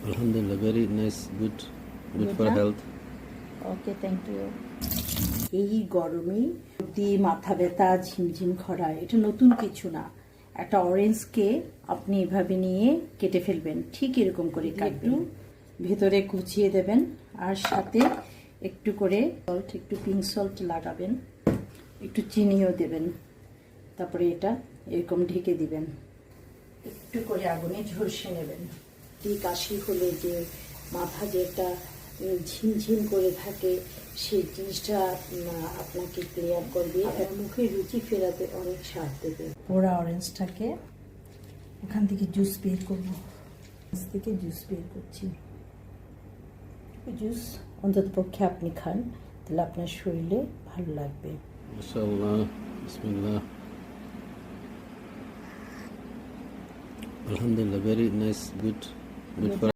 Alhamdulillah, very nice, good Good for na? health. Okay, thank you. এই গরমে সর্দি, মাথা ব্যথা, ঝিমঝিম খরা, এটা নতুন কিছু না। একটা অরেঞ্জকে আপনি এভাবে নিয়ে কেটে ফেলবেন, ঠিক এরকম করে একটু ভেতরে কুচিয়ে দেবেন, আর সাথে একটু করে সল্ট, একটু পিঙ্ক সল্ট লাগাবেন, একটু চিনিও দেবেন, তারপরে এটা এরকম ঢেকে দিবেন, একটু করে আগুনে ঝলসে নেবেন। এই কাশি হলে যে মাথা যেটা ঝিমঝিম করে থাকে, সেই জিনিসটা আপনাকে ক্লিয়ার করবে আর মুখে রুচি ফেরাতে অনেক সাহায্য দেবে। পোড়া অরেঞ্জটাকে ওখান থেকে জুস বের করবো, থেকে জুস বের করছি। জুস অন্তত পক্ষে আপনি খান, তাহলে আপনার শরীরে ভালো লাগবে। Mashallah, Bismillah. Alhamdulillah, very nice, good for